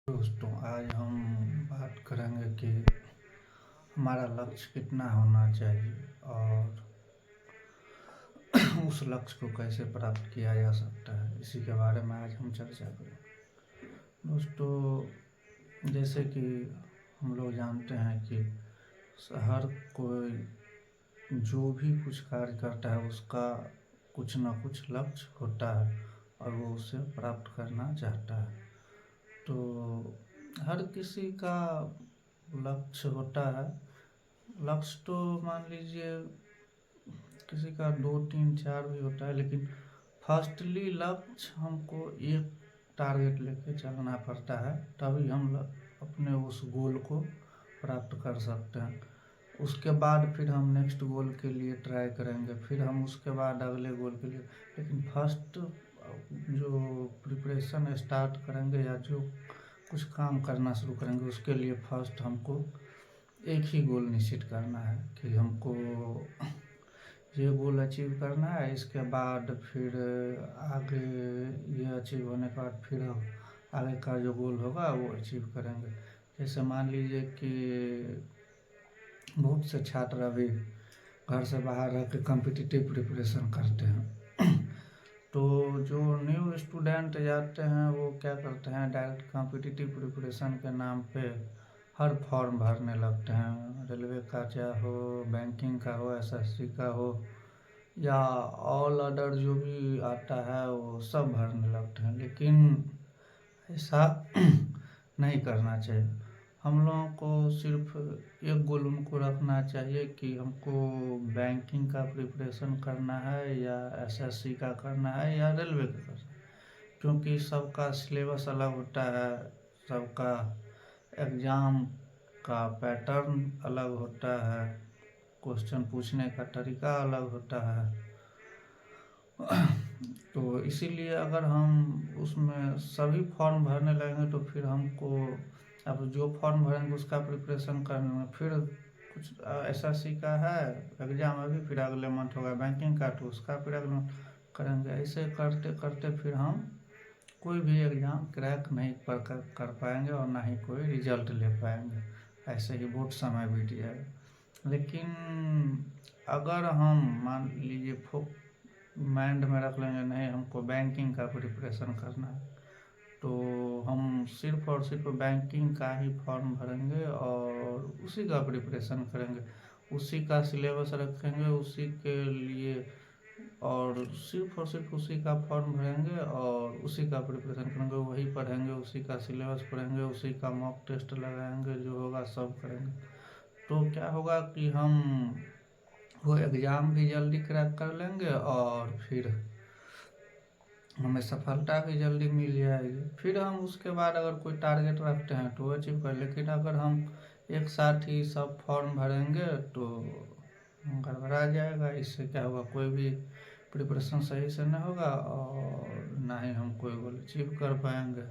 दोस्तों, आज हम बात करेंगे कि हमारा लक्ष्य कितना होना चाहिए और उस लक्ष्य को कैसे प्राप्त किया जा सकता है। इसी के बारे में आज हम चर्चा करेंगे। दोस्तों, जैसे कि हम लोग जानते हैं कि हर कोई जो भी कुछ कार्य करता है उसका कुछ ना कुछ लक्ष्य होता है और वो उसे प्राप्त करना चाहता है। तो हर किसी का लक्ष्य होता है। लक्ष्य तो मान लीजिए किसी का 2, 3, 4 भी होता है, लेकिन फर्स्टली लक्ष्य हमको एक टारगेट लेके चलना पड़ता है, तभी हम अपने उस गोल को प्राप्त कर सकते हैं। उसके बाद फिर हम नेक्स्ट गोल के लिए ट्राई करेंगे, फिर हम उसके बाद अगले गोल के लिए। लेकिन फर्स्ट जो प्रिपरेशन स्टार्ट करेंगे या जो कुछ काम करना शुरू करेंगे, उसके लिए फर्स्ट हमको एक ही गोल निश्चित करना है कि हमको ये गोल अचीव करना है। इसके बाद फिर आगे ये अचीव होने के बाद फिर आगे का जो गोल होगा वो अचीव करेंगे। जैसे मान लीजिए कि बहुत से छात्र अभी घर से बाहर रह के कॉम्पिटिटिव प्रिपरेशन करते हैं। तो जो न्यू स्टूडेंट जाते हैं वो क्या करते हैं, डायरेक्ट कॉम्पिटिटिव प्रिपरेशन के नाम पे हर फॉर्म भरने लगते हैं। रेलवे का चाहे हो, बैंकिंग का हो, एसएससी का हो या ऑल अदर जो भी आता है वो सब भरने लगते हैं। लेकिन ऐसा नहीं करना चाहिए। हम लोगों को सिर्फ एक गोल उनको रखना चाहिए कि हमको बैंकिंग का प्रिपरेशन करना है या एसएससी का करना है या रेलवे का करना है, क्योंकि सबका सिलेबस अलग होता है, सबका एग्ज़ाम का पैटर्न अलग होता है, क्वेश्चन पूछने का तरीका अलग होता है। तो इसीलिए अगर हम उसमें सभी फॉर्म भरने लगेंगे तो फिर हमको अब जो फॉर्म भरेंगे उसका प्रिपरेशन करने में फिर कुछ एसएससी का है एग्ज़ाम अभी, फिर अगले मंथ होगा बैंकिंग का, तो उसका फिर अगले मंथ करेंगे। ऐसे करते करते फिर हम कोई भी एग्ज़ाम क्रैक नहीं कर पाएंगे और ना ही कोई रिजल्ट ले पाएंगे। ऐसे ही बहुत समय बीत जाएगा। लेकिन अगर हम मान लीजिए माइंड में रख लेंगे नहीं हमको बैंकिंग का प्रिपरेशन करना है, तो हम सिर्फ और सिर्फ बैंकिंग का ही फॉर्म भरेंगे और उसी का प्रिपरेशन करेंगे, उसी का सिलेबस रखेंगे उसी के लिए और सिर्फ उसी का फॉर्म भरेंगे और उसी का प्रिपरेशन करेंगे, वही पढ़ेंगे, उसी का सिलेबस पढ़ेंगे, उसी का मॉक टेस्ट लगाएंगे, जो होगा सब करेंगे। तो क्या होगा कि हम वो एग्ज़ाम भी जल्दी क्रैक कर लेंगे और फिर हमें सफलता भी जल्दी मिल जाएगी। फिर हम उसके बाद अगर कोई टारगेट रखते हैं तो अचीव कर। लेकिन अगर हम एक साथ ही सब फॉर्म भरेंगे तो गड़बड़ा जाएगा। इससे क्या होगा, कोई भी प्रिपरेशन सही से नहीं होगा और ना ही हम कोई गोल अचीव कर पाएंगे।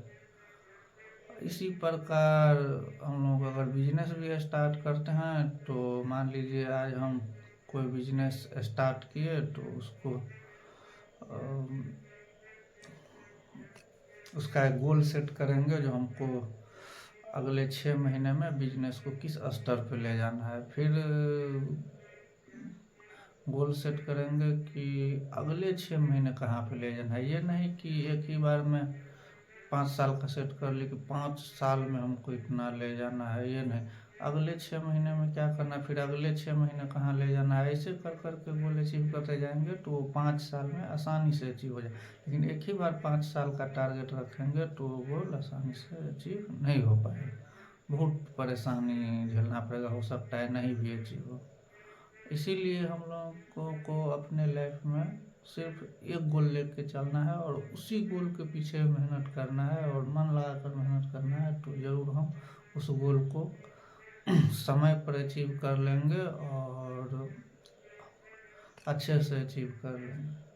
इसी प्रकार हम लोग अगर बिजनेस भी स्टार्ट करते हैं तो मान लीजिए आज हम कोई बिजनेस स्टार्ट किए तो उसका एक गोल सेट करेंगे जो हमको अगले 6 महीने में बिजनेस को किस स्तर पे ले जाना है। फिर गोल सेट करेंगे कि अगले 6 महीने कहाँ पे ले जाना है। ये नहीं कि एक ही बार में 5 साल का सेट कर ले कि 5 साल में हमको इतना ले जाना है, ये नहीं। अगले 6 महीने में क्या करना है, फिर अगले 6 महीने कहाँ ले जाना है, ऐसे कर कर के गोल अचीव करते जाएंगे तो वो 5 साल में आसानी से अचीव हो जाए। लेकिन एक ही बार 5 साल का टारगेट रखेंगे तो गोल आसानी से अचीव नहीं हो पाएगा, बहुत परेशानी झेलना पड़ेगा, हो सकता है नहीं भी अचीव हो। इसीलिए हम लोगों को अपने लाइफ में सिर्फ एक गोल लेके चलना है और उसी गोल के पीछे मेहनत करना है और मन लगा कर मेहनत करना है, तो ज़रूर हम उस गोल को समय पर अचीव कर लेंगे और अच्छे से अचीव कर लेंगे।